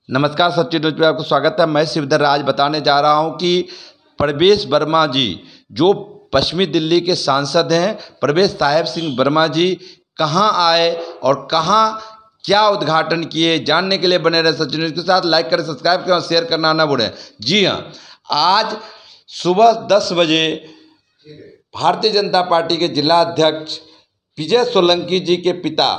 नमस्कार, सचिन न्यूज में आपको स्वागत है। मैं शिवधर आज बताने जा रहा हूं कि प्रवेश वर्मा जी जो पश्चिमी दिल्ली के सांसद हैं, प्रवेश साहेब सिंह वर्मा जी कहां आए और कहां क्या उद्घाटन किए, जानने के लिए बने रहे सचिन न्यूज के साथ। लाइक करें, सब्सक्राइब करें और शेयर करना ना भूलें। जी हाँ, आज सुबह 10 बजे भारतीय जनता पार्टी के जिला अध्यक्ष विजय सोलंकी जी के पिता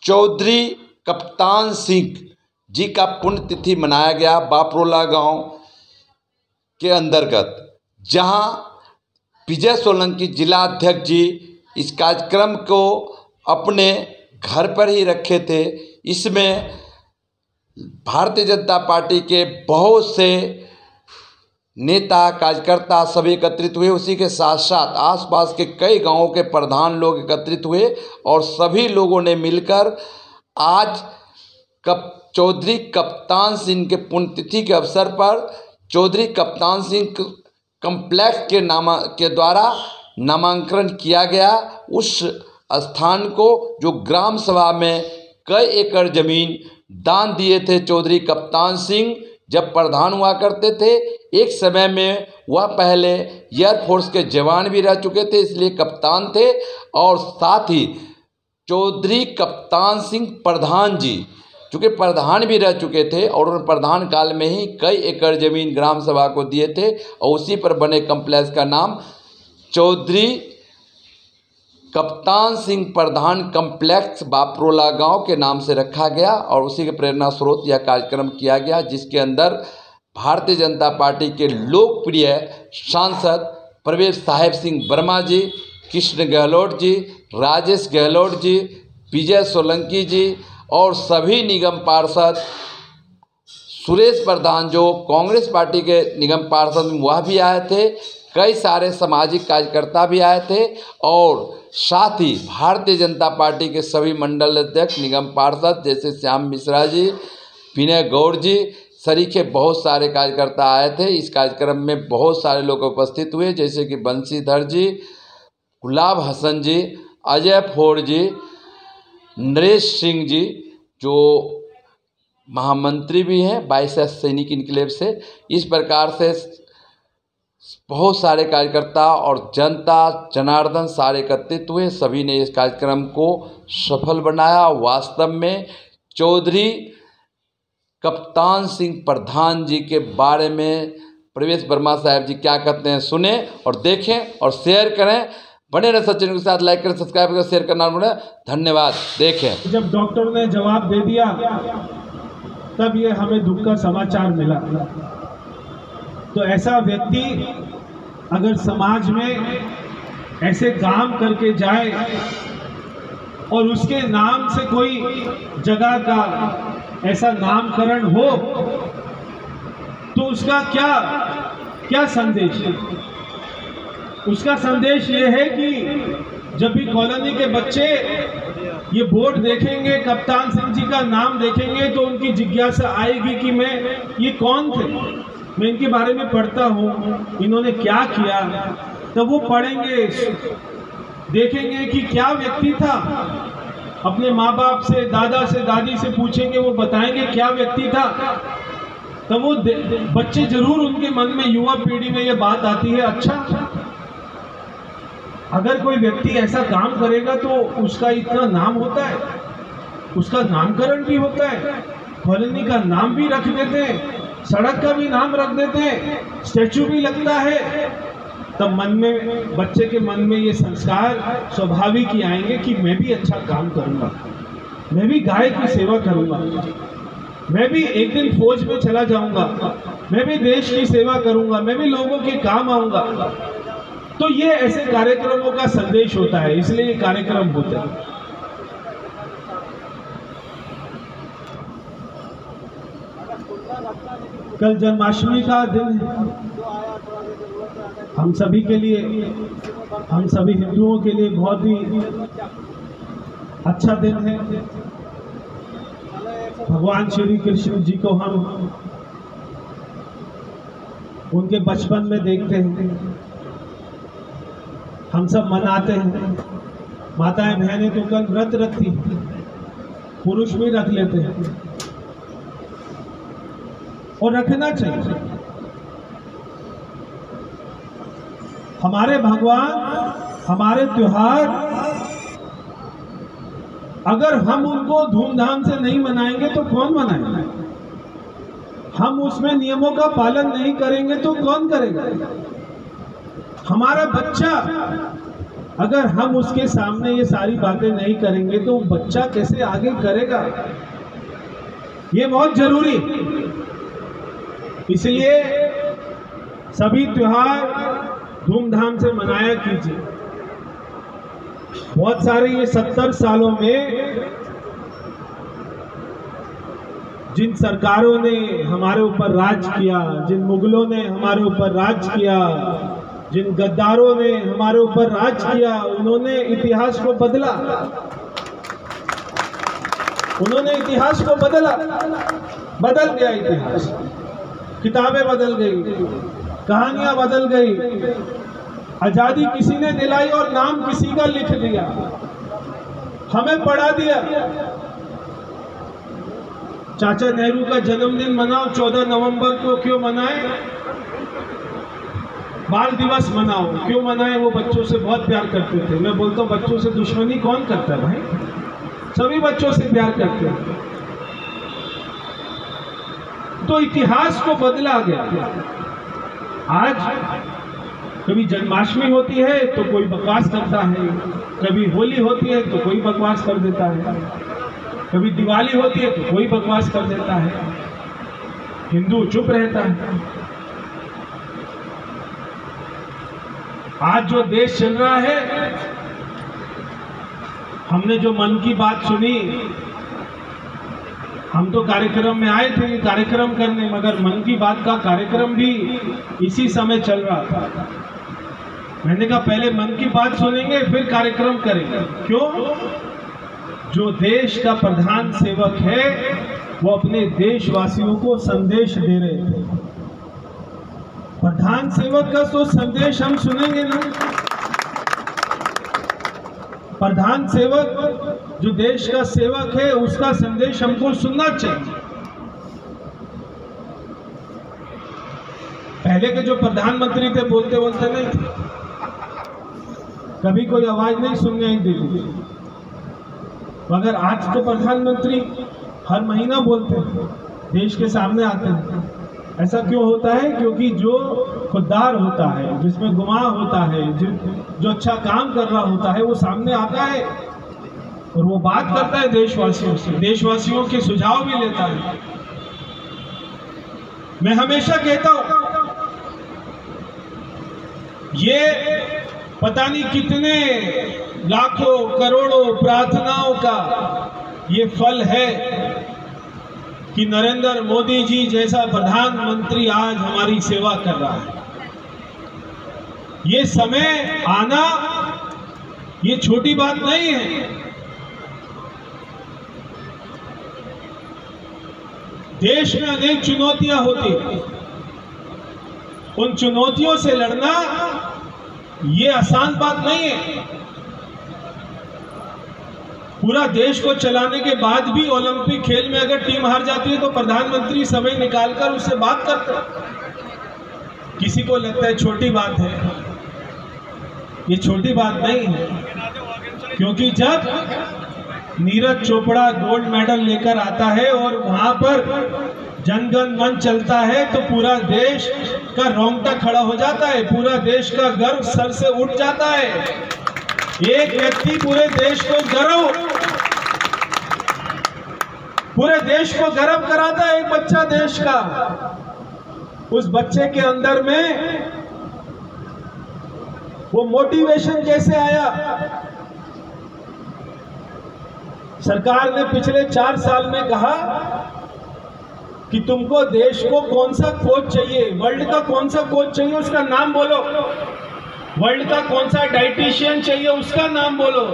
चौधरी कप्तान सिंह जी का पुण्यतिथि मनाया गया बापरोला गांव के अंतर्गत, जहां विजय सोलंकी जिला अध्यक्ष जी इस कार्यक्रम को अपने घर पर ही रखे थे। इसमें भारतीय जनता पार्टी के बहुत से नेता कार्यकर्ता सभी एकत्रित हुए। उसी के साथ साथ आसपास के कई गांवों के प्रधान लोग एकत्रित हुए और सभी लोगों ने मिलकर आज चौधरी कप्तान सिंह के पुण्यतिथि के अवसर पर चौधरी कप्तान सिंह कॉम्प्लेक्स के द्वारा नामांकन किया गया। उस स्थान को जो ग्राम सभा में कई एकड़ जमीन दान दिए थे चौधरी कप्तान सिंह जब प्रधान हुआ करते थे। एक समय में वह पहले एयरफोर्स के जवान भी रह चुके थे, इसलिए कप्तान थे। और साथ ही चौधरी कप्तान सिंह प्रधान जी चूँकि प्रधान भी रह चुके थे और उन्होंने प्रधान काल में ही कई एकड़ ज़मीन ग्राम सभा को दिए थे और उसी पर बने कॉम्प्लेक्स का नाम चौधरी कप्तान सिंह प्रधान कॉम्प्लेक्स बापरोला गांव के नाम से रखा गया। और उसी के प्रेरणा स्रोत यह कार्यक्रम किया गया, जिसके अंदर भारतीय जनता पार्टी के लोकप्रिय सांसद प्रवेश साहेब सिंह वर्मा जी, कृष्ण गहलोत जी, राजेश गहलोत जी, विजय सोलंकी जी और सभी निगम पार्षद, सुरेश प्रधान जो कांग्रेस पार्टी के निगम पार्षद वह भी आए थे, कई सारे सामाजिक कार्यकर्ता भी आए थे और साथ ही भारतीय जनता पार्टी के सभी मंडल अध्यक्ष निगम पार्षद जैसे श्याम मिश्रा जी, विनय गौड़ जी सरीखे बहुत सारे कार्यकर्ता आए थे। इस कार्यक्रम में बहुत सारे लोग उपस्थित हुए, जैसे कि बंशीधर जी, गुलाब हसन जी, अजय फोड़ जी, नरेश सिंह जी जो महामंत्री भी हैं 22 सैनिक इनक्लेव से। इस प्रकार से बहुत सारे कार्यकर्ता और जनता जनार्दन सारे एकत्रित हुए, सभी ने इस कार्यक्रम को सफल बनाया। वास्तव में चौधरी कप्तान सिंह प्रधान जी के बारे में प्रवेश वर्मा साहब जी क्या कहते हैं, सुने और देखें और शेयर करें। बने रहे सचिन के साथ, लाइक करें, सब्सक्राइब करें, शेयर करना भूलें। धन्यवाद। देखें, जब डॉक्टर ने जवाब दे दिया तब ये हमें दुख का समाचार मिला। तो ऐसा व्यक्ति अगर समाज में ऐसे काम करके जाए और उसके नाम से कोई जगह का ऐसा नामकरण हो तो उसका क्या संदेश है? उसका संदेश ये है कि जब भी कॉलोनी के बच्चे ये बोर्ड देखेंगे, कप्तान सिंह जी का नाम देखेंगे, तो उनकी जिज्ञासा आएगी कि ये कौन थे, मैं इनके बारे में पढ़ता हूँ, इन्होंने क्या किया। तब वो पढ़ेंगे, देखेंगे कि क्या व्यक्ति था, अपने माँ बाप से, दादा से, दादी से पूछेंगे, वो बताएंगे क्या व्यक्ति था। तब वो बच्चे जरूर उनके मन में, युवा पीढ़ी में ये बात आती है, अच्छा अगर कोई व्यक्ति ऐसा काम करेगा तो उसका इतना नाम होता है, उसका नामकरण भी होता है, कॉलोनी का नाम भी रख देते हैं, सड़क का भी नाम रख देते हैं, स्टैचू भी लगता है। तब मन में, बच्चे के मन में ये संस्कार स्वाभाविक ही आएंगे कि मैं भी अच्छा काम करूंगा, मैं भी गाय की सेवा करूंगा, मैं भी एक दिन फौज में चला जाऊंगा, मैं भी देश की सेवा करूंगा, मैं भी लोगों के काम आऊंगा। तो ये ऐसे कार्यक्रमों का संदेश होता है, इसलिए ये कार्यक्रम होते हैं। कल जन्माष्टमी का दिन हम सभी के लिए, हम सभी हिंदुओं के लिए बहुत ही अच्छा दिन है। भगवान श्री कृष्ण जी को हम उनके बचपन में देखते हैं, हम सब मनाते हैं। माताएं बहनें तो कल व्रत रखती, पुरुष भी रख लेते हैं। और रखना चाहिए। हमारे भगवान, हमारे त्योहार, अगर हम उनको धूमधाम से नहीं मनाएंगे तो कौन मनाएगा? हम उसमें नियमों का पालन नहीं करेंगे तो कौन करेगा? हमारा बच्चा, अगर हम उसके सामने ये सारी बातें नहीं करेंगे तो बच्चा कैसे आगे करेगा? ये बहुत जरूरी। इसलिए सभी त्योहार धूमधाम से मनाया कीजिए। बहुत सारे ये 70 सालों में जिन सरकारों ने हमारे ऊपर राज किया, जिन मुगलों ने हमारे ऊपर राज किया, जिन गद्दारों ने हमारे ऊपर राज किया, उन्होंने इतिहास को बदला। उन्होंने इतिहास को बदला, बदल गया इतिहास। किताबें बदल गई, कहानियां बदल गई, आजादी किसी ने दिलाई और नाम किसी का लिख दिया, हमें पढ़ा दिया। चाचा नेहरू का जन्मदिन मनाओ 14 नवंबर को, क्यों मनाए? बाल दिवस मनाओ, क्यों मनाए? वो बच्चों से बहुत प्यार करते थे। मैं बोलता हूँ बच्चों से दुश्मनी कौन करता है भाई? सभी बच्चों से प्यार करते हैं। तो इतिहास को बदला गया। आज कभी जन्माष्टमी होती है तो कोई बकवास करता है, कभी होली होती है तो कोई बकवास कर देता है, कभी दिवाली होती है तो कोई बकवास कर देता है, हिंदू चुप रहता है। आज जो देश चल रहा है, हमने जो मन की बात सुनी, हम तो कार्यक्रम में आए थे कार्यक्रम करने, मगर मन की बात का कार्यक्रम भी इसी समय चल रहा था। मैंने कहा पहले मन की बात सुनेंगे फिर कार्यक्रम करेंगे। क्यों? जो देश का प्रधान सेवक है वो अपने देशवासियों को संदेश दे रहे थे। प्रधान सेवक का तो संदेश हम सुनेंगे ना। प्रधान सेवक जो देश का सेवक है उसका संदेश हमको सुनना चाहिए। पहले के जो प्रधानमंत्री थे बोलते बोलते नहीं थे, कभी कोई आवाज नहीं सुनने ही देती, मगर आज तो प्रधानमंत्री हर महीना बोलते हैं, देश के सामने आते हैं। ऐसा क्यों होता है? क्योंकि जो खुददार होता है, जिसमें गुमाह होता है, जो अच्छा काम कर रहा होता है, वो सामने आता है और वो बात करता है देशवासियों से, देशवासियों के सुझाव भी लेता है। मैं हमेशा कहता हूं ये पता नहीं कितने लाखों करोड़ों प्रार्थनाओं का ये फल है कि नरेंद्र मोदी जी जैसा प्रधानमंत्री आज हमारी सेवा कर रहा है। ये समय आना ये छोटी बात नहीं है। देश में अनेक चुनौतियां होती हैं, उन चुनौतियों से लड़ना ये आसान बात नहीं है। पूरा देश को चलाने के बाद भी ओलंपिक खेल में अगर टीम हार जाती है तो प्रधानमंत्री समय निकालकर उससे बात करते हैं। किसी को लगता है छोटी बात है, ये छोटी बात नहीं है, क्योंकि जब नीरज चोपड़ा गोल्ड मेडल लेकर आता है और वहां पर जन गण मन चलता है तो पूरा देश का रोंगटा खड़ा हो जाता है, पूरा देश का गर्व सर से उठ जाता है। एक व्यक्ति पूरे देश को गर्व कराता है, एक बच्चा देश का। उस बच्चे के अंदर में वो मोटिवेशन कैसे आया? सरकार ने पिछले 4 साल में कहा कि तुमको देश को कौन सा कोच चाहिए, वर्ल्ड का कौन सा कोच चाहिए उसका नाम बोलो, वर्ल्ड का कौन सा डाइटिशियन चाहिए उसका नाम बोलो,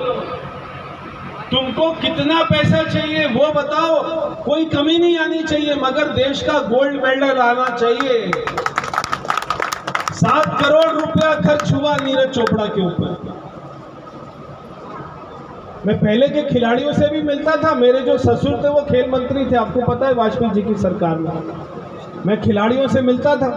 तुमको कितना पैसा चाहिए वो बताओ, कोई कमी नहीं आनी चाहिए, मगर देश का गोल्ड मेडल आना चाहिए। 7 करोड़ रुपया खर्च हुआ नीरज चोपड़ा के ऊपर। मैं पहले के खिलाड़ियों से भी मिलता था, मेरे जो ससुर थे वो खेल मंत्री थे, आपको पता है वाजपेयी जी की सरकार में। मैं खिलाड़ियों से मिलता था,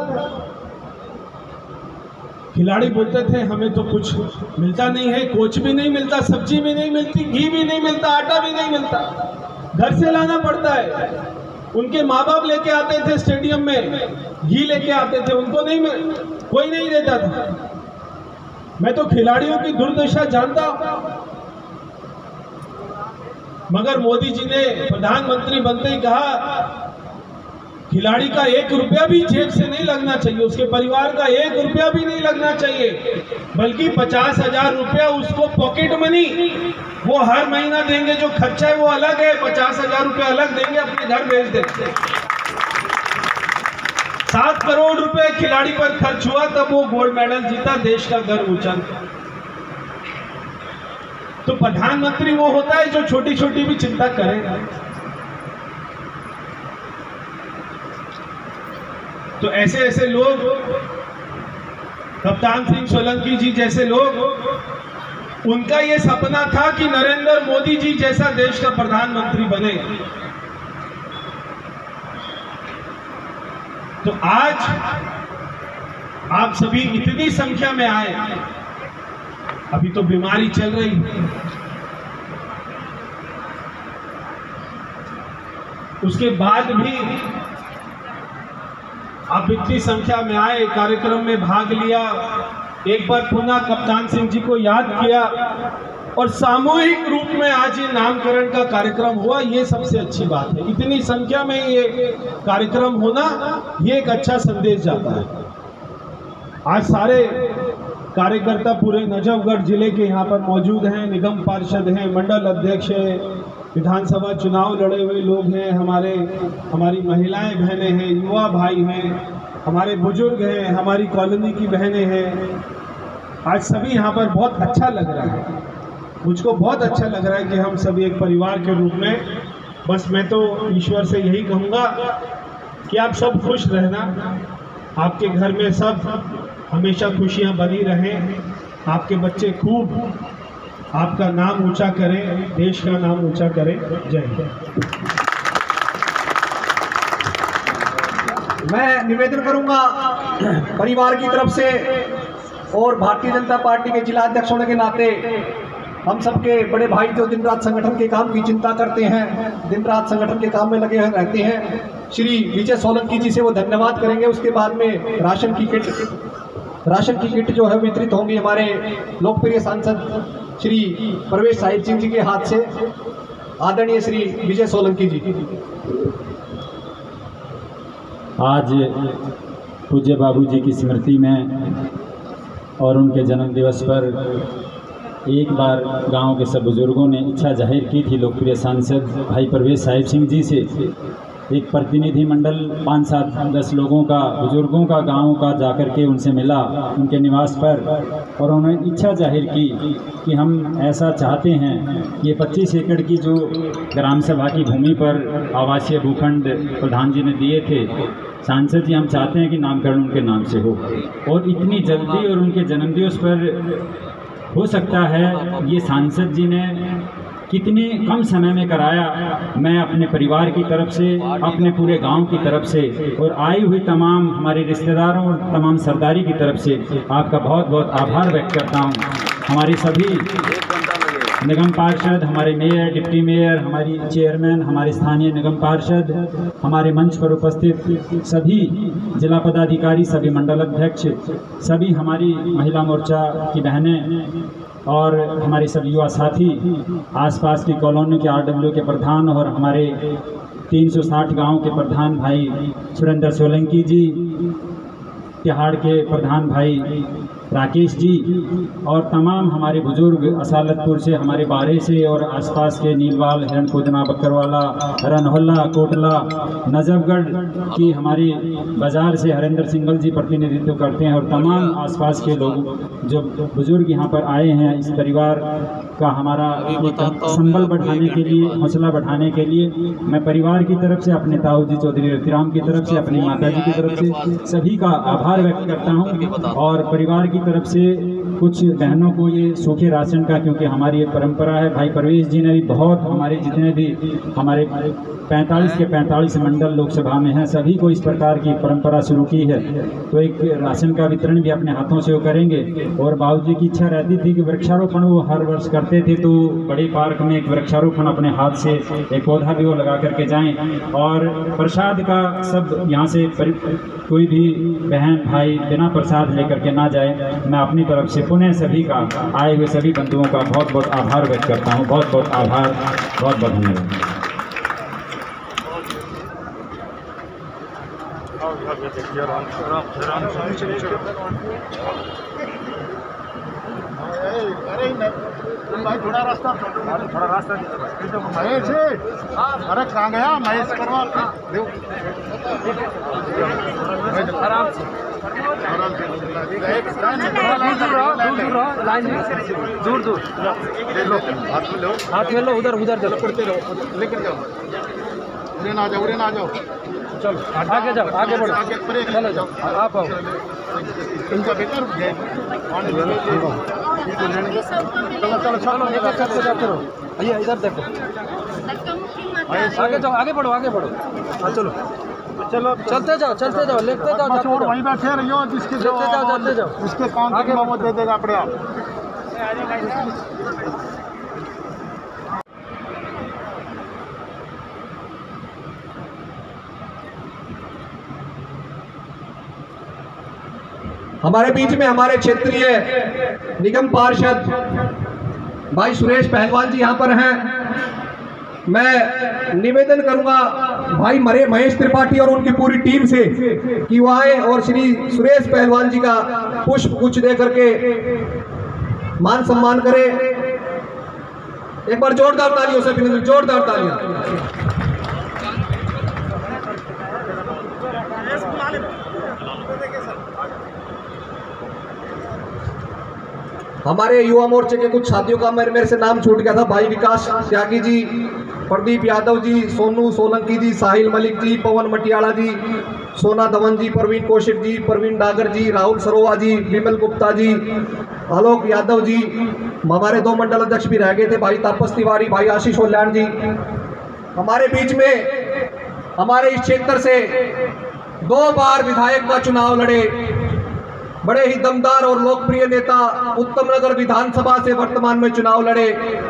खिलाड़ी बोलते थे हमें तो कुछ मिलता नहीं है, कोच भी नहीं मिलता, सब्जी भी नहीं मिलती, घी भी नहीं मिलता, आटा भी नहीं मिलता, घर से लाना पड़ता है। उनके माँ बाप लेके आते थे स्टेडियम में, घी लेके आते थे, उनको नहीं कोई नहीं देता था। मैं तो खिलाड़ियों की दुर्दशा जानता हूं। मगर मोदी जी ने प्रधानमंत्री बनते ही कहा खिलाड़ी का 1 रुपया भी जेब से नहीं लगना चाहिए, उसके परिवार का 1 रुपया भी नहीं लगना चाहिए, बल्कि 50,000 रुपया उसको पॉकेट मनी वो हर महीना देंगे। जो खर्चा है वो अलग है, 50,000 रुपया अलग देंगे, अपने घर भेज देंगे। 7 करोड़ रुपए खिलाड़ी पर खर्च हुआ, तब वो गोल्ड मेडल जीता, देश का गर्व ऊंचा। तो प्रधानमंत्री वो होता है जो छोटी छोटी भी चिंता करे। तो ऐसे ऐसे लोग, कप्तान सिंह सोलंकी जी जैसे लोग, उनका ये सपना था कि नरेंद्र मोदी जी जैसा देश का प्रधानमंत्री बने। तो आज आप सभी इतनी संख्या में आए, अभी तो बीमारी चल रही है, उसके बाद भी आप इतनी संख्या में आए, कार्यक्रम में भाग लिया, एक बार पुनः कप्तान सिंह जी को याद किया और सामूहिक रूप में आज ये नामकरण का कार्यक्रम हुआ। ये सबसे अच्छी बात है। इतनी संख्या में ये कार्यक्रम होना, ये एक अच्छा संदेश जाता है। आज सारे कार्यकर्ता पूरे नजफगढ़ जिले के यहाँ पर मौजूद हैं, निगम पार्षद हैं, मंडल अध्यक्ष है, विधानसभा चुनाव लड़े हुए लोग हैं, हमारी महिलाएं बहनें हैं, युवा भाई हैं, हमारे बुजुर्ग हैं, हमारी कॉलोनी की बहनें हैं। आज सभी यहाँ पर बहुत अच्छा लग रहा है, मुझको बहुत अच्छा लग रहा है कि हम सभी एक परिवार के रूप में। बस मैं तो ईश्वर से यही कहूँगा कि आप सब खुश रहना, आपके घर में सब हमेशा खुशियाँ बनी रहें, आपके बच्चे खूब आपका नाम ऊंचा करें, देश का नाम ऊंचा करें। जय हिंद। मैं निवेदन करूंगा परिवार की तरफ से और भारतीय जनता पार्टी के जिला अध्यक्ष होने के नाते हम सबके बड़े भाई जो दिन रात संगठन के काम की चिंता करते हैं, दिन रात संगठन के काम में लगे हुए रहते हैं, श्री विजय सोलंकी जी से वो धन्यवाद करेंगे। उसके बाद में राशन की किट जो है वितरित होंगी हमारे लोकप्रिय सांसद श्री प्रवेश साहिब सिंह जी के हाथ से। आदरणीय श्री विजय सोलंकी जी। आज पूज्य बाबूजी की स्मृति में और उनके जन्म दिवस पर एक बार गांव के सब बुजुर्गों ने इच्छा जाहिर की थी लोकप्रिय सांसद भाई प्रवेश साहिब सिंह जी से एक प्रतिनिधि मंडल 5-7-10 लोगों का, बुजुर्गों का गांव का जाकर के उनसे मिला उनके निवास पर, और उन्होंने इच्छा जाहिर की कि हम ऐसा चाहते हैं, ये 25 एकड़ की जो ग्राम सभा की भूमि पर आवासीय भूखंड प्रधान जी ने दिए थे, सांसद जी हम चाहते हैं कि नामकरण उनके नाम से हो, और इतनी जल्दी और उनके जन्मदिवस पर हो सकता है ये सांसद जी ने कितने कम समय में कराया। मैं अपने परिवार की तरफ से, अपने पूरे गांव की तरफ से और आई हुई तमाम हमारे रिश्तेदारों और तमाम सरदारी की तरफ से आपका बहुत बहुत आभार व्यक्त करता हूं। हमारे सभी निगम पार्षद, हमारे मेयर, डिप्टी मेयर, हमारी चेयरमैन, हमारे स्थानीय निगम पार्षद, हमारे मंच पर उपस्थित सभी जिला पदाधिकारी, सभी मंडल अध्यक्ष, सभी हमारी महिला मोर्चा की बहनें और हमारे सभी युवा साथी, आसपास की कॉलोनी के आरडब्ल्यू के प्रधान और हमारे 360 गांव के प्रधान भाई सुरेंद्र सोलंकी जी, तिहाड़ के प्रधान भाई राकेश जी और तमाम हमारे बुजुर्ग असालतपुर से, हमारे बारे से और आसपास के नीलवाल, हिरणकोदना, बकरवाला, रनहोल्ला, कोटला, नजफगढ़ की हमारी बाज़ार से हरेंद्र सिंगल जी प्रतिनिधित्व करते हैं और तमाम आसपास के लोग जो बुजुर्ग यहाँ पर आए हैं, इस परिवार का हमारा एक संबल बढ़ाने के लिए, हौसला बढ़ाने के लिए मैं परिवार की तरफ से, अपने ताऊ जी चौधरी रतिराम की तरफ से, अपनी माता जी की तरफ से सभी का आभार व्यक्त करता हूँ। और परिवार की तरफ से कुछ बहनों को ये सूखे राशन का, क्योंकि हमारी ये परंपरा है, भाई परवेश जी ने भी बहुत, हमारे जितने भी हमारे 45 के 45 मंडल लोकसभा में हैं, सभी को इस प्रकार की परंपरा शुरू की है। तो एक राशन का वितरण भी अपने हाथों से वो करेंगे। और बाबूजी की इच्छा रहती थी कि वृक्षारोपण वो हर वर्ष करते थे, तो बड़े पार्क में एक वृक्षारोपण अपने हाथ से एक पौधा भी वो लगा करके जाएं। और प्रसाद का सब यहाँ से कोई भी बहन भाई बिना प्रसाद लेकर के ना जाए। मैं अपनी तरफ से पुनः सभी का, आए हुए सभी बंधुओं का बहुत बहुत आभार व्यक्त करता हूँ। बहुत बहुत आभार, बहुत बहुत धन्यवाद। भाई थोड़ा रास्ता महेश, अरे कहाँ गया महेश? करवा आराम से दूर दूर हाथ में लो, उधर उधर पड़ते रहो, लेकर जाओ, उड़े ना जाओ, उड़े ना जाओ, चलो आगे जाओ, आगे बढ़ो, चलो जाओ, आप आओ। इनका बेटा रुक गए, चलो चलो चलो, जाते रहो, भैया इधर देखो, आगे जाओ, आगे बढ़ो, आगे बढ़ो, हाँ चलो चलो, चलते जाओ, चलते जाओ, लेते जाओ, वहीं बैठे रहियो, जिसके लेते जाओ, जाते जाओ, जिसके काम आगे वो दे देगा अपने आप। हमारे बीच में हमारे क्षेत्रीय निगम पार्षद भाई सुरेश पहलवान जी यहाँ पर हैं। मैं निवेदन करूंगा भाई महेश त्रिपाठी और उनकी पूरी टीम से कि वो आए और श्री सुरेश पहलवान जी का पुष्प गुच्छ दे करके मान सम्मान करें। एक बार जोरदार तालियों से अभिनंदन, जोरदार तालियां। हमारे युवा मोर्चे के कुछ साथियों का मेरे से नाम छूट गया था। भाई विकास त्यागी जी, प्रदीप यादव जी, सोनू सोलंकी जी, साहिल मलिक जी, पवन मटियाला जी, सोना धवन जी, प्रवीण कौशिक जी, प्रवीण डागर जी, राहुल सरोवा जी, विमल गुप्ता जी, आलोक यादव जी, हमारे 2 मंडल अध्यक्ष भी रह गए थे, भाई तापस तिवारी, भाई आशीष ओल्याण जी। हमारे बीच में हमारे इस क्षेत्र से 2 बार विधायक का चुनाव लड़े बड़े ही दमदार और लोकप्रिय नेता, उत्तम नगर विधानसभा से वर्तमान में चुनाव लड़े,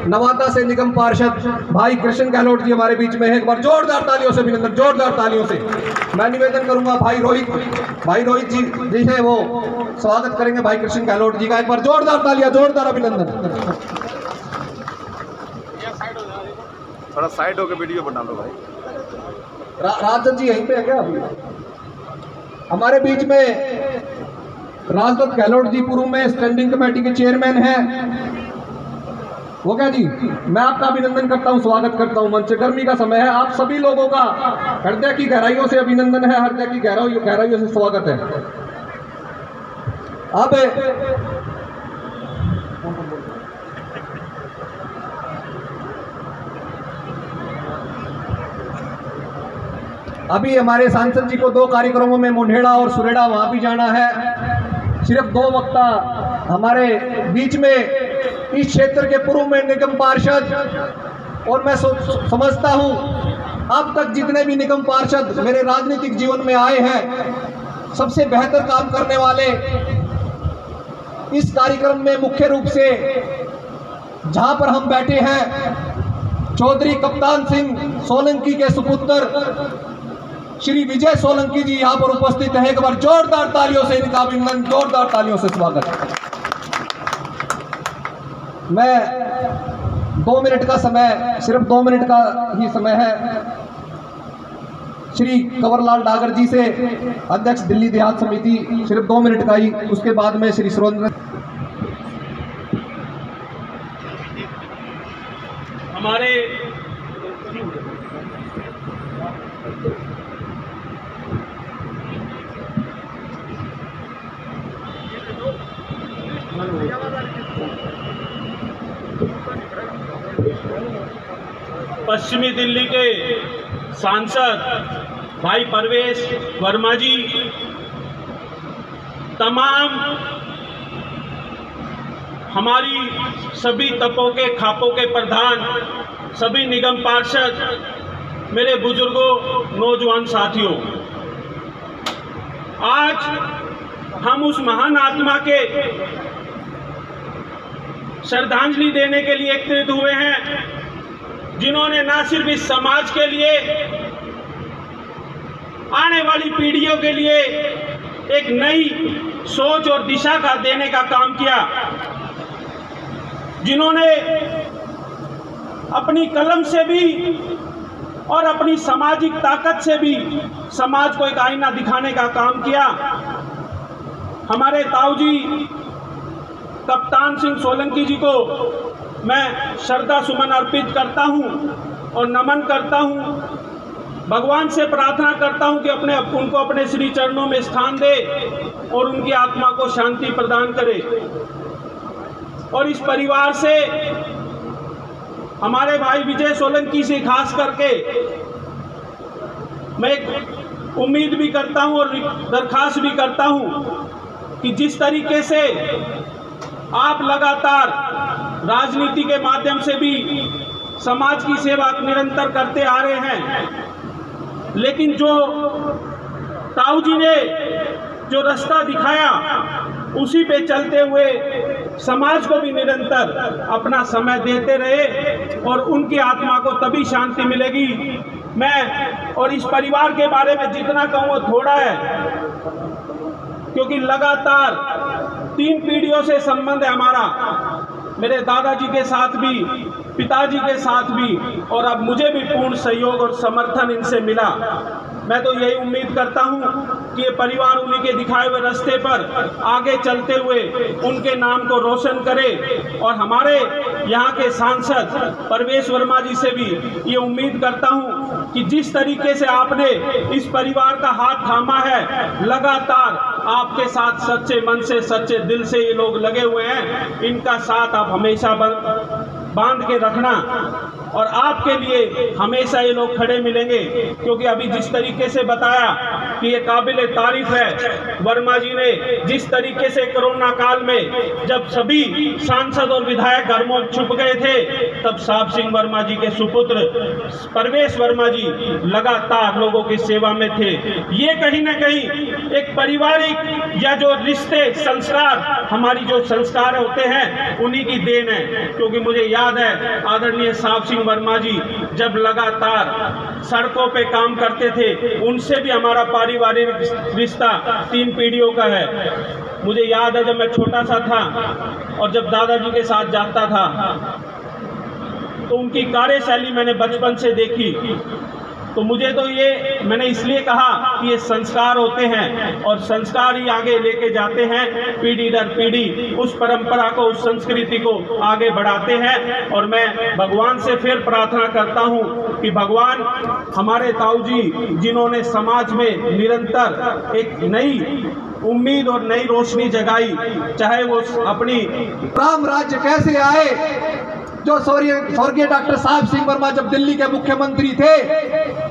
नवादा से निगम पार्षद भाई कृष्ण गहलोत जी हमारे बीच में है। एक बार जोरदार तालियों से अभिनंदन, जोरदार तालियों से। मैं निवेदन करूंगा भाई रोहित जी जिसे वो स्वागत करेंगे भाई कृष्ण गहलोत जी का। एक बार जोरदार तालियां, जोरदार अभिनंदन। थोड़ा साइड होकर वीडियो बना लो भाई। राजदत्त जी यहीं पे है क्या अभी? हमारे बीच में राजदत्त गहलोत जी पूर्व में स्टैंडिंग कमेटी के चेयरमैन हैं। वो क्या जी, मैं आपका अभिनंदन करता हूं, स्वागत करता हूं। मंच से गर्मी का समय है, आप सभी लोगों का हृदय की गहराइयों से अभिनंदन है, हृदय की गहराइयों से स्वागत है। अब अभी हमारे सांसद जी को 2 कार्यक्रमों में मुंडेड़ा और सुरेड़ा वहां भी जाना है। सिर्फ 2 वक्ता हमारे बीच में इस क्षेत्र के पूर्व में निगम पार्षद, और मैं समझता हूं अब तक जितने भी निगम पार्षद मेरे राजनीतिक जीवन में आए हैं, सबसे बेहतर काम करने वाले इस कार्यक्रम में मुख्य रूप से जहां पर हम बैठे हैं, चौधरी कप्तान सिंह सोलंकी के सुपुत्र श्री विजय सोलंकी जी यहाँ पर उपस्थित हैं। एक बार जोरदार तालियों से इनका अभिनंदन, जोरदार तालियों से स्वागत। मैं 2 मिनट का समय, सिर्फ 2 मिनट का ही समय है, श्री कंवरलाल डागर जी से, अध्यक्ष दिल्ली देहात समिति, सिर्फ 2 मिनट का ही। उसके बाद में श्री सुरेंद्र हमारे पश्चिमी दिल्ली के सांसद भाई परवेश वर्मा जी, तमाम हमारी सभी तपों के खापों के प्रधान, सभी निगम पार्षद, मेरे बुजुर्गों, नौजवान साथियों, आज हम उस महान आत्मा के श्रद्धांजलि देने के लिए एकत्रित हुए हैं जिन्होंने न सिर्फ इस समाज के लिए, आने वाली पीढ़ियों के लिए एक नई सोच और दिशा का देने का काम किया, जिन्होंने अपनी कलम से भी और अपनी सामाजिक ताकत से भी समाज को एक आईना दिखाने का काम किया। हमारे ताऊजी कप्तान सिंह सोलंकी जी को मैं श्रद्धा सुमन अर्पित करता हूं और नमन करता हूं। भगवान से प्रार्थना करता हूं कि उनको अपने श्री चरणों में स्थान दे और उनकी आत्मा को शांति प्रदान करे। और इस परिवार से, हमारे भाई विजय सोलंकी से खास करके मैं एक उम्मीद भी करता हूं और दरखास्त भी करता हूं कि जिस तरीके से आप लगातार राजनीति के माध्यम से भी समाज की सेवा निरंतर करते आ रहे हैं, लेकिन जो ताऊ जी ने जो रास्ता दिखाया उसी पे चलते हुए समाज को भी निरंतर अपना समय देते रहे और उनकी आत्मा को तभी शांति मिलेगी। मैं और इस परिवार के बारे में जितना कहूँ वो थोड़ा है, क्योंकि लगातार 3 पीढ़ियों से संबंध है हमारा, मेरे दादाजी के साथ भी, पिताजी के साथ भी, और अब मुझे भी पूर्ण सहयोग और समर्थन इनसे मिला। मैं तो यही उम्मीद करता हूं कि ये परिवार उन्हीं के दिखाए हुए रास्ते पर आगे चलते हुए उनके नाम को रोशन करे। और हमारे यहाँ के सांसद परवेश वर्मा जी से भी ये उम्मीद करता हूं कि जिस तरीके से आपने इस परिवार का हाथ थामा है, लगातार आपके साथ सच्चे मन से, सच्चे दिल से ये लोग लगे हुए हैं, इनका साथ आप हमेशा बांध के रखना और आपके लिए हमेशा ये लोग खड़े मिलेंगे। क्योंकि अभी जिस तरीके से बताया कि ये काबिल तारीफ है, वर्मा जी ने जिस तरीके से कोरोना काल में जब सभी सांसद और विधायक घर में छुप गए थे, तब साहब सिंह वर्मा जी के सुपुत्र परवेश वर्मा जी लगातार लोगों की सेवा में थे। ये कहीं ना कहीं एक पारिवारिक या जो रिश्ते, संस्कार, हमारी जो संस्कार होते हैं उन्हीं की देन है। क्योंकि मुझे याद है आदरणीय साहब सिंह वर्मा जी जब लगातार सड़कों पे काम करते थे, उनसे भी हमारा पारिवारिक रिश्ता 3 पीढ़ियों का है। मुझे याद है जब मैं छोटा सा था और जब दादाजी के साथ जाता था तो उनकी कार्यशैली मैंने बचपन से देखी। तो मुझे तो ये, मैंने इसलिए कहा कि ये संस्कार होते हैं और संस्कार ही आगे लेके जाते हैं, पीढ़ी दर पीढ़ी उस परंपरा को, उस संस्कृति को आगे बढ़ाते हैं। और मैं भगवान से फिर प्रार्थना करता हूँ कि भगवान हमारे ताऊ जी जिन्होंने समाज में निरंतर एक नई उम्मीद और नई रोशनी जगाई, चाहे वो अपनी राम राज्य कैसे आए, जो स्वर्गीय डॉक्टर साहब सिंह वर्मा जब दिल्ली के मुख्यमंत्री थे,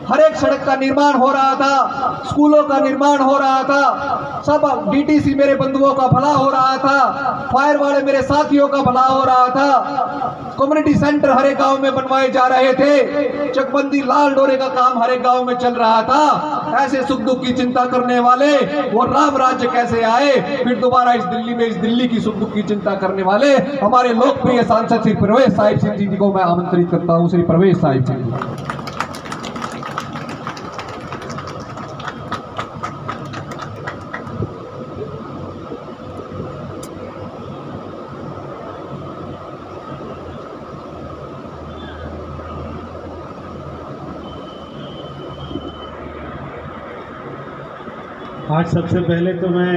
हर एक सड़क का निर्माण हो रहा था, स्कूलों का निर्माण हो रहा था, सब डीटीसी मेरे बंधुओं का भला हो रहा था, फायर वाले मेरे साथियों का भला हो रहा था, कम्युनिटी सेंटर हर एक गांव में बनवाए जा रहे थे, चकबंदी लाल डोरे का काम हर एक गांव में चल रहा था। ऐसे सुख दुख की चिंता करने वाले वो राम राज्य कैसे आए, फिर दोबारा इस दिल्ली में, इस दिल्ली की सुख दुख की चिंता करने वाले हमारे लोकप्रिय सांसद श्री प्रवेश साहिब सिंह जी को मैं आमंत्रित करता हूं। श्री प्रवेश साहिब सिंह जी। आज सबसे पहले तो मैं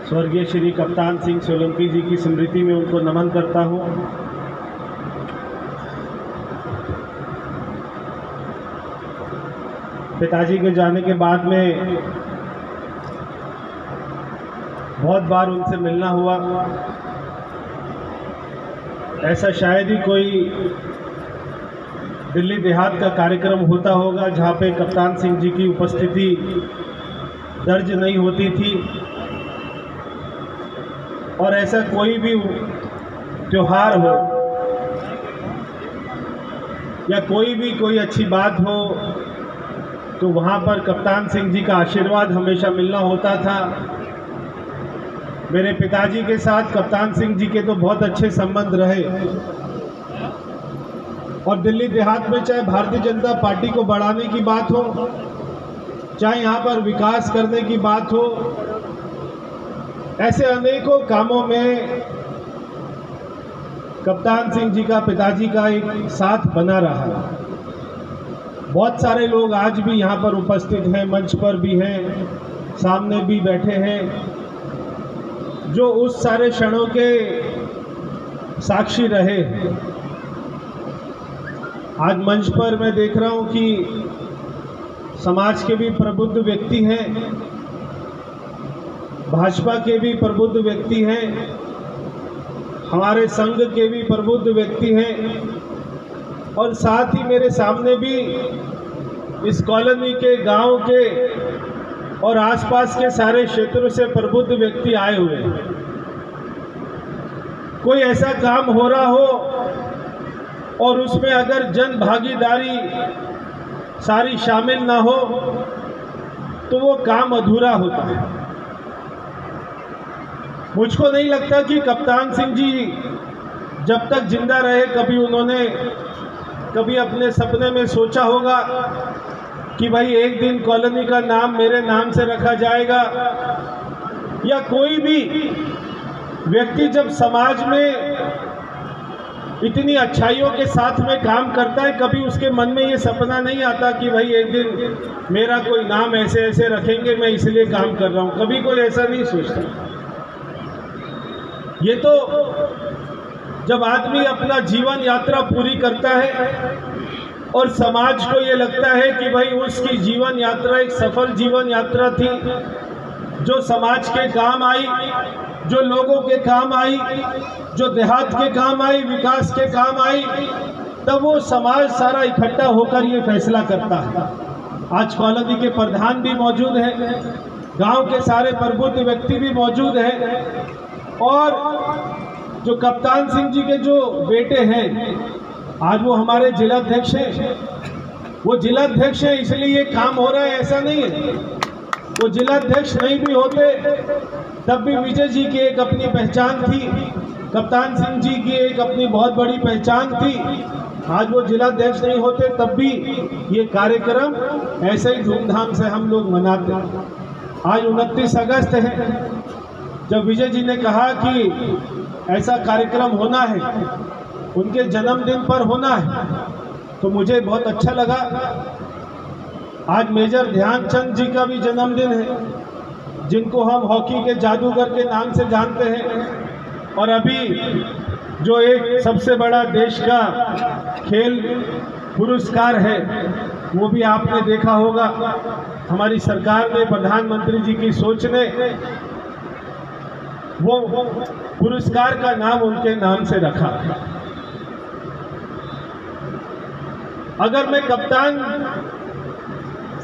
स्वर्गीय श्री कप्तान सिंह सोलंकी जी की स्मृति में उनको नमन करता हूं। पिताजी के जाने के बाद में बहुत बार उनसे मिलना हुआ, ऐसा शायद ही कोई दिल्ली देहात का कार्यक्रम होता होगा जहाँ पे कप्तान सिंह जी की उपस्थिति दर्ज नहीं होती थी। और ऐसा कोई भी त्योहार हो या कोई अच्छी बात हो तो वहाँ पर कप्तान सिंह जी का आशीर्वाद हमेशा मिलना होता था। मेरे पिताजी के साथ कप्तान सिंह जी के तो बहुत अच्छे संबंध रहे और दिल्ली देहात में चाहे भारतीय जनता पार्टी को बढ़ाने की बात हो, चाहे यहाँ पर विकास करने की बात हो, ऐसे अनेकों कामों में कप्तान सिंह जी का, पिताजी का एक साथ बना रहा। बहुत सारे लोग आज भी यहाँ पर उपस्थित हैं, मंच पर भी हैं, सामने भी बैठे हैं, जो उस सारे क्षणों के साक्षी रहे हैं। आज मंच पर मैं देख रहा हूँ कि समाज के भी प्रबुद्ध व्यक्ति हैं, भाजपा के भी प्रबुद्ध व्यक्ति हैं, हमारे संघ के भी प्रबुद्ध व्यक्ति हैं और साथ ही मेरे सामने भी इस कॉलोनी के, गांव के और आसपास के सारे क्षेत्रों से प्रबुद्ध व्यक्ति आए हुए हैं। कोई ऐसा काम हो रहा हो और उसमें अगर जन भागीदारी सारी शामिल ना हो तो वो काम अधूरा होता है। मुझको नहीं लगता कि कप्तान सिंह जी जब तक जिंदा रहे कभी अपने सपने में सोचा होगा कि भाई एक दिन कॉलोनी का नाम मेरे नाम से रखा जाएगा, या कोई भी व्यक्ति जब समाज में इतनी अच्छाइयों के साथ में काम करता है, कभी उसके मन में ये सपना नहीं आता कि भाई एक दिन मेरा कोई नाम ऐसे ऐसे रखेंगे, मैं इसलिए काम कर रहा हूँ। कभी कोई ऐसा नहीं सोचता। ये तो जब आदमी अपना जीवन यात्रा पूरी करता है और समाज को ये लगता है कि भाई उसकी जीवन यात्रा एक सफल जीवन यात्रा थी, जो समाज के काम आई, जो लोगों के काम आई, जो देहात के काम आई, विकास के काम आई, तब वो समाज सारा इकट्ठा होकर ये फैसला करता है। आज कॉलोनी के प्रधान भी मौजूद हैं, गांव के सारे प्रबुद्ध व्यक्ति भी मौजूद हैं और जो कप्तान सिंह जी के जो बेटे हैं, आज वो हमारे जिलाध्यक्ष हैं। वो जिलाध्यक्ष है इसलिए ये काम हो रहा है, ऐसा नहीं है। वो जिलाध्यक्ष नहीं भी होते तब भी विजय जी की एक अपनी पहचान थी, कप्तान सिंह जी की एक अपनी बहुत बड़ी पहचान थी। आज वो जिलाध्यक्ष नहीं होते तब भी ये कार्यक्रम ऐसे ही धूमधाम से हम लोग मनाते हैं। आज 29 अगस्त है, जब विजय जी ने कहा कि ऐसा कार्यक्रम होना है, उनके जन्मदिन पर होना है, तो मुझे बहुत अच्छा लगा। आज मेजर ध्यानचंद जी का भी जन्मदिन है, जिनको हम हॉकी के जादूगर के नाम से जानते हैं और अभी जो एक सबसे बड़ा देश का खेल पुरस्कार है वो भी आपने देखा होगा। हमारी सरकार ने, प्रधानमंत्री जी की सोच ने वो पुरस्कार का नाम उनके नाम से रखा। अगर मैं कप्तान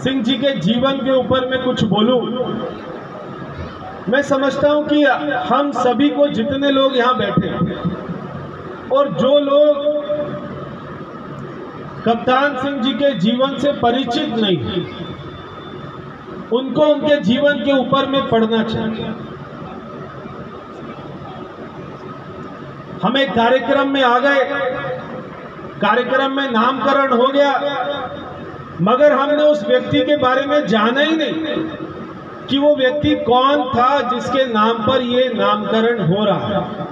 सिंह जी के जीवन के ऊपर में कुछ बोलूं, मैं समझता हूं कि हम सभी को, जितने लोग यहाँ बैठे हैं और जो लोग कप्तान सिंह जी के जीवन से परिचित नहीं, उनको उनके जीवन के ऊपर में पढ़ना चाहिए। हम एक कार्यक्रम में आ गए, कार्यक्रम में नामकरण हो गया, मगर हमने उस व्यक्ति के बारे में जाना ही नहीं कि वो व्यक्ति कौन था जिसके नाम पर ये नामकरण हो रहा है।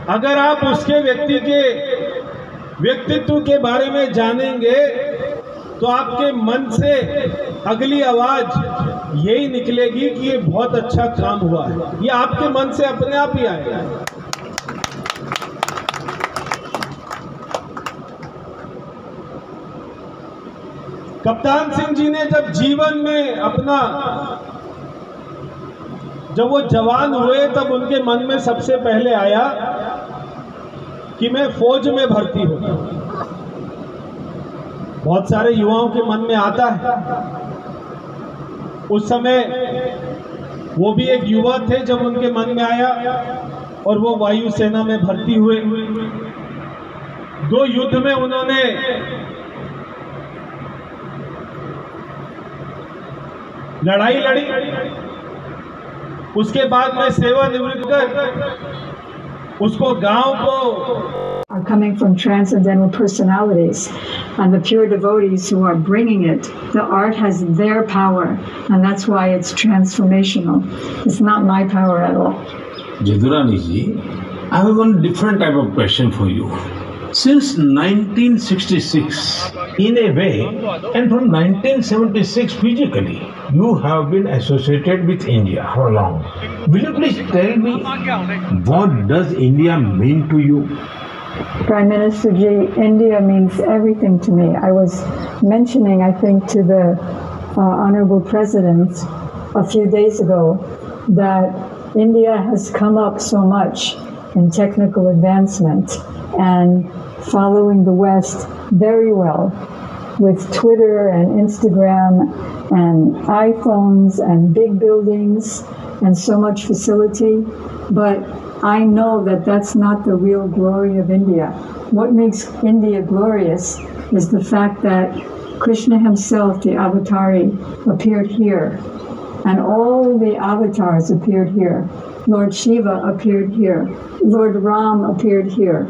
अगर आप उसके व्यक्ति के व्यक्तित्व के बारे में जानेंगे तो आपके मन से अगली आवाज यही निकलेगी कि ये बहुत अच्छा काम हुआ है। ये आपके मन से अपने आप ही आएगा। कप्तान सिंह जी ने जब जीवन में अपना, जब वो जवान हुए, तब उनके मन में सबसे पहले आया कि मैं फौज में भर्ती हूं। बहुत सारे युवाओं के मन में आता है। उस समय वो भी एक युवा थे जब उनके मन में आया और वो वायुसेना में भर्ती हुए। 2 युद्ध में उन्होंने लड़ाई लड़ी, उसके बाद में सेवानिवृत्त कर उसको गांव को are coming from transcendental personalities and the pure devotees who are bringing it. The art has their power, and that's why it's transformational. It's not my power at all. Jadurani ji, I have one different type of question for you. Since 1966, in a way, and from 1976 physically, you have been associated with India. How long? Will you please tell me what does India mean to you? Prime Minister Ji, India means everything to me. I was mentioning, I think, to the Honorable President a few days ago that India has come up so much in technical advancement and following the West very well with Twitter and Instagram and iPhones and big buildings and so much facility. But I know that that's not the real glory of India. What makes India glorious is the fact that Krishna himself, the Avatari, appeared here. And all the avatars appeared here. Lord Shiva appeared here. Lord Ram appeared here.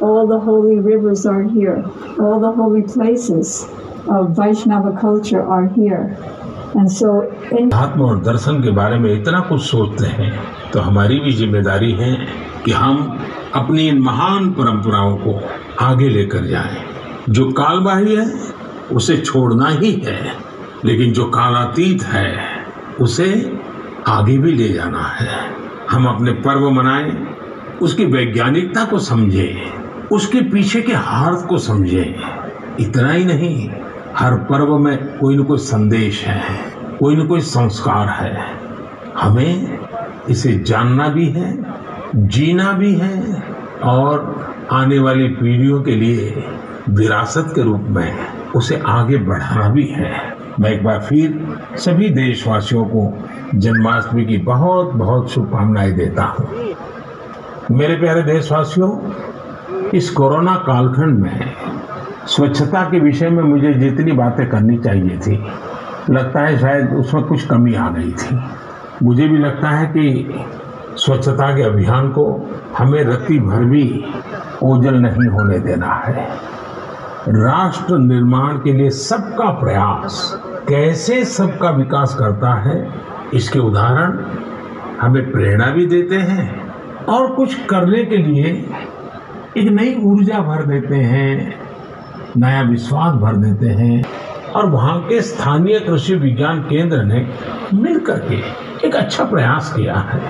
All the holy rivers are here. All the holy places of Vaishnava culture are here. And so आत्म और दर्शन के बारे में इतना कुछ सोचते हैं तो हमारी भी जिम्मेदारी है कि हम अपनी इन महान परंपराओं को आगे लेकर जाएं। जो कालबाह्य है उसे छोड़ना ही है, लेकिन जो कालातीत है उसे आगे भी ले जाना है। हम अपने पर्व मनाएं, उसकी वैज्ञानिकता को समझें, उसके पीछे के हार्थ को समझें। इतना ही नहीं, हर पर्व में कोई न कोई संदेश है, कोई न कोई संस्कार है। हमें इसे जानना भी है, जीना भी है और आने वाली पीढ़ियों के लिए विरासत के रूप में उसे आगे बढ़ाना भी है। मैं एक बार फिर सभी देशवासियों को जन्माष्टमी की बहुत बहुत शुभकामनाएं देता हूँ। मेरे प्यारे देशवासियों, इस कोरोना कालखंड में स्वच्छता के विषय में मुझे जितनी बातें करनी चाहिए थी, लगता है शायद उसमें कुछ कमी आ गई थी। मुझे भी लगता है कि स्वच्छता के अभियान को हमें रत्ती भर भी ओझल नहीं होने देना है। राष्ट्र निर्माण के लिए सबका प्रयास कैसे सबका विकास करता है, इसके उदाहरण हमें प्रेरणा भी देते हैं और कुछ करने के लिए एक नई ऊर्जा भर देते हैं, नया विश्वास भर देते हैं। और वहाँ के स्थानीय कृषि विज्ञान केंद्र ने मिलकर के एक अच्छा प्रयास किया है।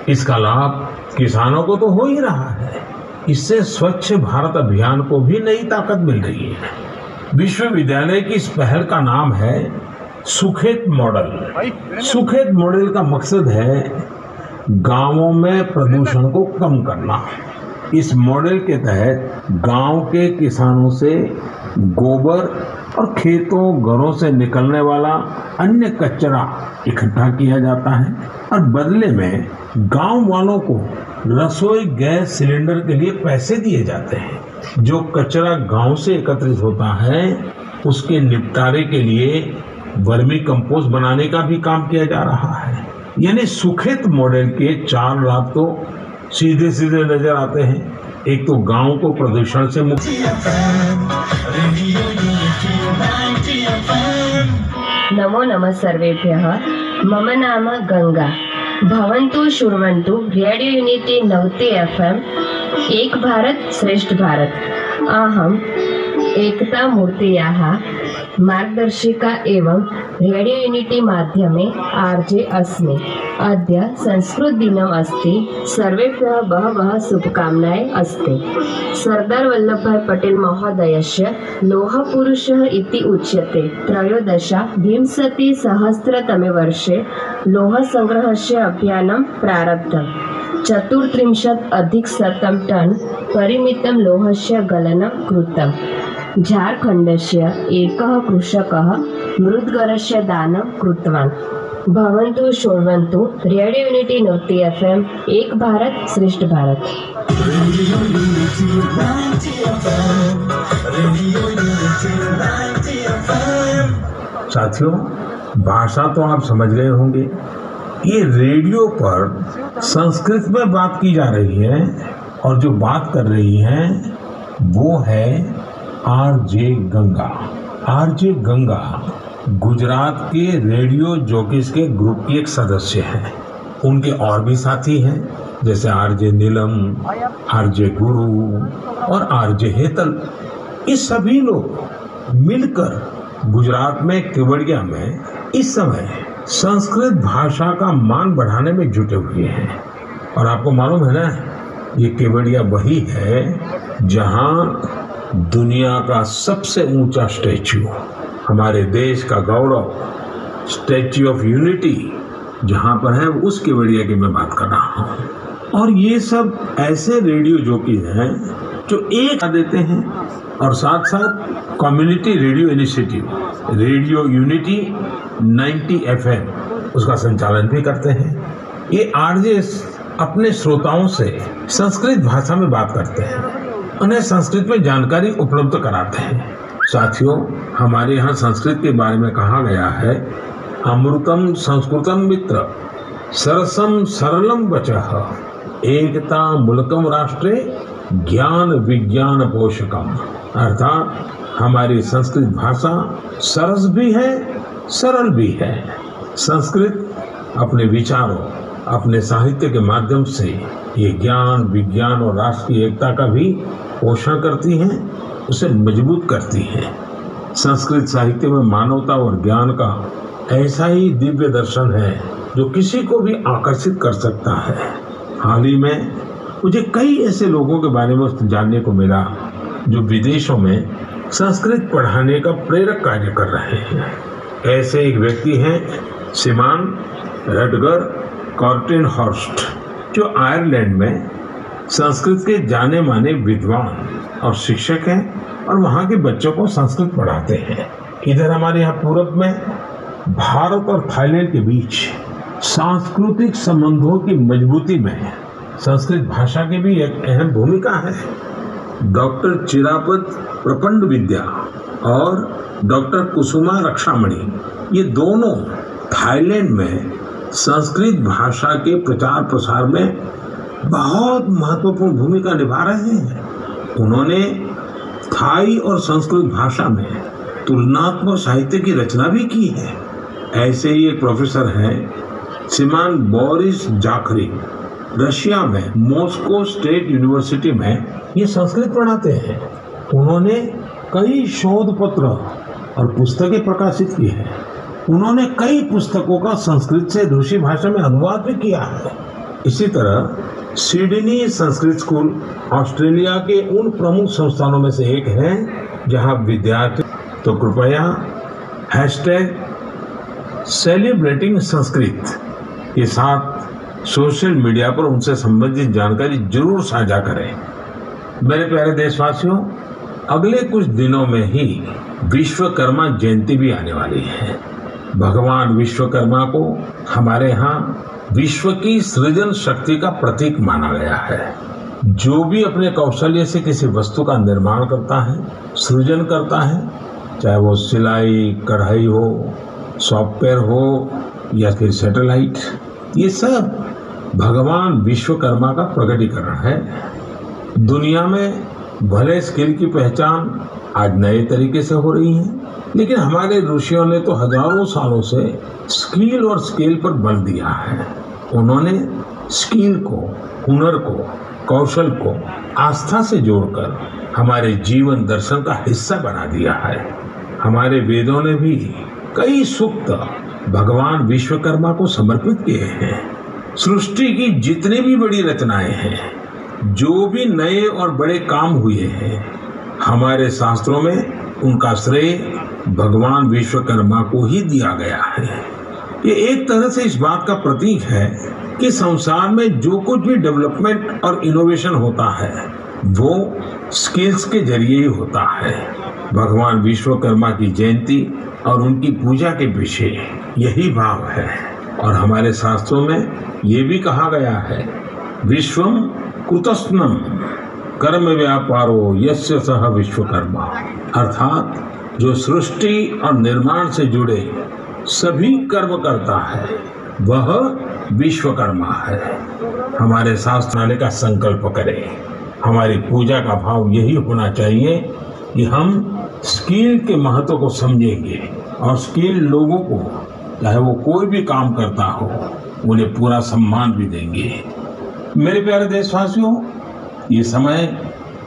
इसका लाभ किसानों को तो हो ही रहा है, इससे स्वच्छ भारत अभियान को भी नई ताकत मिल रही है। विश्वविद्यालय की इस पहल का नाम है सुखेत मॉडल। सुखेत मॉडल का मकसद है गांवों में प्रदूषण को कम करना। इस मॉडल के तहत गांव के किसानों से गोबर और खेतों घरों से निकलने वाला अन्य कचरा इकट्ठा किया जाता है और बदले में गांव वालों को रसोई गैस सिलेंडर के लिए पैसे दिए जाते हैं। जो कचरा गांव से एकत्रित होता है उसके निपटारे के लिए वर्मी कंपोस्ट बनाने का भी काम किया जा रहा है। यानी सुखेत मॉडल के 4 लाभ तो सीधे सीधे नजर आते हैं। एक तो गांव को प्रदूषण से मुक्त, नमो नमः सर्वेभ्यः। मम नाम गंगा। भवन्तु शृण्वन्तु रेडियो यूनिटी 90 FM एक भारत श्रेष्ठ भारत। अहम् एकता मूर्त्याः मार्गदर्शिका एवं रेडियो यूनिटी माध्यमे आर्जे अस्मि। अद्य संस्कृत दिनम् अस्ति। सर्वेभ्यः बहवः शुभकामनाः अस्ति। सरदार वल्लभभाई पटेल महोदयस्य लौहपुरुषः इति उच्यते। 13विंशतिसहस्रतमे वर्षे लौहसंग्रहस्य अभियानं प्रारब्धम्। 34,000+ टन् परिमितं लौहस्य गलनं कृतम्। झारखण्डस्य एकः कृषकः मृद्गरस्य दानं कृतवान्। भवन्तु शृण्वन्तु रेडियो यूनिटी 90 FM, एक भारत श्रेष्ठ भारत। साथियों, भाषा तो आप समझ गए होंगे। ये रेडियो पर संस्कृत में बात की जा रही है और जो बात कर रही है वो है आरजे गंगा। आरजे गंगा गुजरात के रेडियो जॉकीज के ग्रुप की एक सदस्य हैं। उनके और भी साथी हैं जैसे आरजे नीलम, आरजे गुरु और आरजे हेतल। ये सभी लोग मिलकर गुजरात में केवड़िया में इस समय संस्कृत भाषा का मान बढ़ाने में जुटे हुए हैं। और आपको मालूम है ना, ये केवड़िया वही है जहां दुनिया का सबसे ऊंचा स्टैच्यू, हमारे देश का गौरव, स्टैच्यू ऑफ यूनिटी जहां पर है, उस केवड़िया की मैं बात कर रहा हूं। और ये सब ऐसे रेडियो जॉकीज हैं जो एक देते हैं और साथ साथ community radio initiative radio unity 90 FM उसका संचालन भी करते हैं। ये आरजेस अपने श्रोताओं से संस्कृत भाषा में बात करते हैं, उन्हें संस्कृत में जानकारी उपलब्ध कराते हैं। साथियों, हमारे यहाँ संस्कृत के बारे में कहा गया है, अमृतम संस्कृतम मित्र सरसम सरलम वचः एकता मूलकम राष्ट्रे ज्ञान विज्ञान पोषकम। अर्थात हमारी संस्कृत भाषा सरस भी है, सरल भी है। संस्कृत अपने विचारों, अपने साहित्य के माध्यम से ये ज्ञान विज्ञान और राष्ट्र की एकता का भी पोषण करती है, उसे मजबूत करती है। संस्कृत साहित्य में मानवता और ज्ञान का ऐसा ही दिव्य दर्शन है जो किसी को भी आकर्षित कर सकता है। हाल ही में मुझे कई ऐसे लोगों के बारे में जानने को मिला जो विदेशों में संस्कृत पढ़ाने का प्रेरक कार्य कर रहे हैं। ऐसे एक व्यक्ति हैं श्रीमान रटगर कॉर्टेनहॉर्स्ट, जो आयरलैंड में संस्कृत के जाने माने विद्वान और शिक्षक हैं और वहाँ के बच्चों को संस्कृत पढ़ाते हैं। इधर हमारे यहाँ पूरब में भारत और थाईलैंड के बीच सांस्कृतिक संबंधों की मजबूती में संस्कृत भाषा की भी एक अहम भूमिका है। डॉक्टर चिरापत प्रपंड विद्या और डॉक्टर कुसुमा रक्षामणि, ये दोनों थाईलैंड में संस्कृत भाषा के प्रचार प्रसार में बहुत महत्वपूर्ण भूमिका निभा रहे हैं। उन्होंने थाई और संस्कृत भाषा में तुलनात्मक साहित्य की रचना भी की है। ऐसे ही एक प्रोफेसर हैं श्रीमान बोरिस जाखरी, रशिया में मॉस्को स्टेट यूनिवर्सिटी में ये संस्कृत पढ़ाते हैं। उन्होंने कई शोध पत्र और पुस्तकें प्रकाशित की हैं। उन्होंने कई पुस्तकों का संस्कृत से रूसी भाषा में अनुवाद भी किया है। इसी तरह सिडनी संस्कृत स्कूल ऑस्ट्रेलिया के उन प्रमुख संस्थानों में से एक है जहां विद्यार्थी, तो कृपया #सेलिब्रेटिंग संस्कृत के साथ सोशल मीडिया पर उनसे संबंधित जानकारी जरूर साझा करें। मेरे प्यारे देशवासियों, अगले कुछ दिनों में ही विश्वकर्मा जयंती भी आने वाली है। भगवान विश्वकर्मा को हमारे यहाँ विश्व की सृजन शक्ति का प्रतीक माना गया है। जो भी अपने कौशल्य से किसी वस्तु का निर्माण करता है, सृजन करता है, चाहे वो सिलाई कढ़ाई हो, सॉफ्टवेयर हो या फिर सैटेलाइट, ये सब भगवान विश्वकर्मा का प्रकटीकरण है। दुनिया में भले स्किल की पहचान आज नए तरीके से हो रही है, लेकिन हमारे ऋषियों ने तो हजारों सालों से स्किल और स्केल पर बल दिया है। उन्होंने स्किल को, हुनर को, कौशल को आस्था से जोड़कर हमारे जीवन दर्शन का हिस्सा बना दिया है। हमारे वेदों ने भी कई सूक्त भगवान विश्वकर्मा को समर्पित किए हैं। सृष्टि की जितनी भी बड़ी रचनाएं हैं, जो भी नए और बड़े काम हुए हैं, हमारे शास्त्रों में उनका श्रेय भगवान विश्वकर्मा को ही दिया गया है। ये एक तरह से इस बात का प्रतीक है कि संसार में जो कुछ भी डेवलपमेंट और इनोवेशन होता है वो स्किल्स के जरिए ही होता है। भगवान विश्वकर्मा की जयंती और उनकी पूजा के पीछे यही भाव है। और हमारे शास्त्रों में ये भी कहा गया है, विश्वम कुतस्नम कर्म व्यापारो यस्य सह विश्वकर्मा, अर्थात जो सृष्टि और निर्माण से जुड़े सभी कर्म करता है वह विश्वकर्मा है। हमारे शास्त्रालय का संकल्प करें। हमारी पूजा का भाव यही होना चाहिए कि हम स्किल के महत्व को समझेंगे और स्किल लोगों को, चाहे वो कोई भी काम करता हो, उन्हें पूरा सम्मान भी देंगे। मेरे प्यारे देशवासियों, ये समय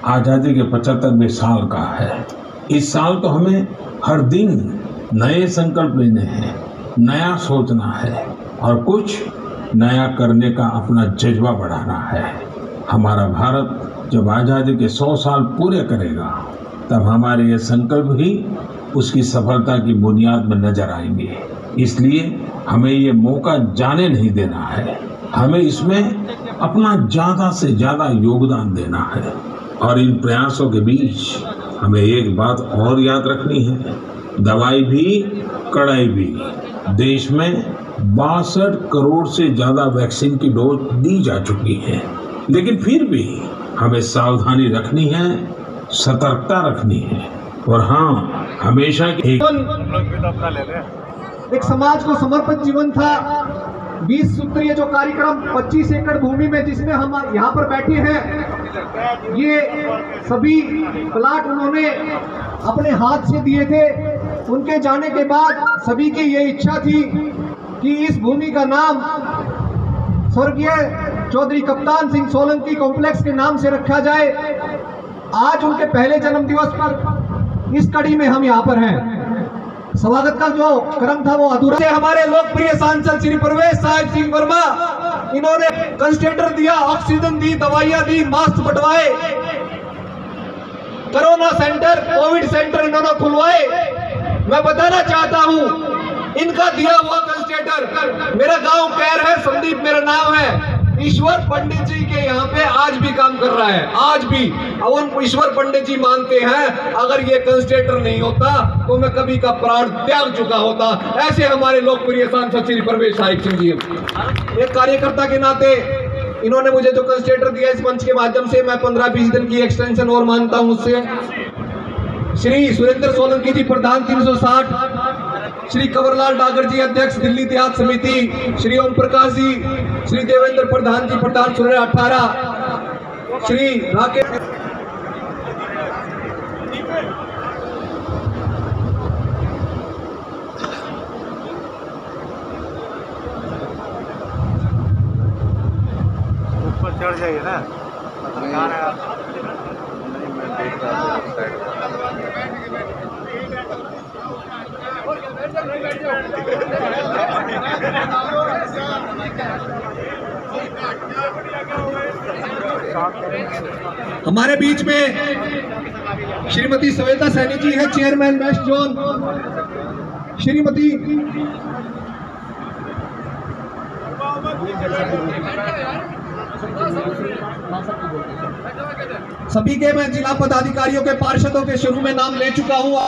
आज़ादी के 75वें साल का है। इस साल तो हमें हर दिन नए संकल्प लेने हैं, नया सोचना है और कुछ नया करने का अपना जज्बा बढ़ाना है। हमारा भारत जब आज़ादी के 100 साल पूरे करेगा तब हमारे ये संकल्प ही उसकी सफलता की बुनियाद में नजर आएंगे। इसलिए हमें ये मौका जाने नहीं देना है। हमें इसमें अपना ज़्यादा से ज़्यादा योगदान देना है। और इन प्रयासों के बीच हमें एक बात और याद रखनी है, दवाई भी कड़ाई भी। देश में 62 करोड़ से ज़्यादा वैक्सीन की डोज दी जा चुकी है, लेकिन फिर भी हमें सावधानी रखनी है, सतर्कता रखनी है और हाँ, हमेशा एक समाज को समर्पित जीवन था। 20 सूत्रीय जो कार्यक्रम 25 एकड़ भूमि में जिसमें हम यहाँ पर बैठे हैं, ये सभी प्लाट उन्होंने अपने हाथ से दिए थे। उनके जाने के बाद सभी की ये इच्छा थी कि इस भूमि का नाम स्वर्गीय चौधरी कप्तान सिंह सोलंकी कॉम्प्लेक्स के नाम से रखा जाए। आज उनके पहले जन्म दिवस पर इस कड़ी में हम यहाँ पर हैं। स्वागत का जो क्रम था वो अधूरा है। हमारे लोकप्रिय सांसद श्री प्रवेश साहिब सिंह वर्मा, इन्होंने कंस्ट्रेटर दिया, ऑक्सीजन दी, दवाइयां दी, मास्क बंटवाए, कोरोना सेंटर, कोविड सेंटर इन्होंने खुलवाए। मैं बताना चाहता हूं, इनका दिया हुआ कंस्ट्रेटर, मेरा गांव कैर है, संदीप मेरा नाम है, ईश्वर पंडित जी के यहाँ पे आज भी काम कर रहा है। आज भी अब ईश्वर पंडित जी मानते हैं अगर ये कंस्ट्रेटर नहीं होता तो मैं कभी का प्राण त्याग चुका होता। ऐसे हमारे लोकप्रिय सांसद श्री प्रवेश साहिब सिंह जी, एक कार्यकर्ता के नाते इन्होंने मुझे जो कंस्ट्रेटर दिया, इस मंच के माध्यम से मैं 15-20 दिन की एक्सटेंशन और मानता हूं उससे। श्री सुरेंद्र सोलंकी जी प्रधान 360, श्री कंवरलाल डागर जी अध्यक्ष दिल्ली इतिहास समिति, श्री ओम प्रकाश जी, श्री देवेंद्र प्रधान जी प्रधान 16-18, श्री राकेश ऊपर चढ़ जाइए ना। हमारे बीच में श्रीमती श्वेता सैनी जी है, चेयरमैन वेस्ट जोन। श्रीमती सभी के मैं जिला पदाधिकारियों के पार्षदों के शुरू में नाम ले चुका हूं।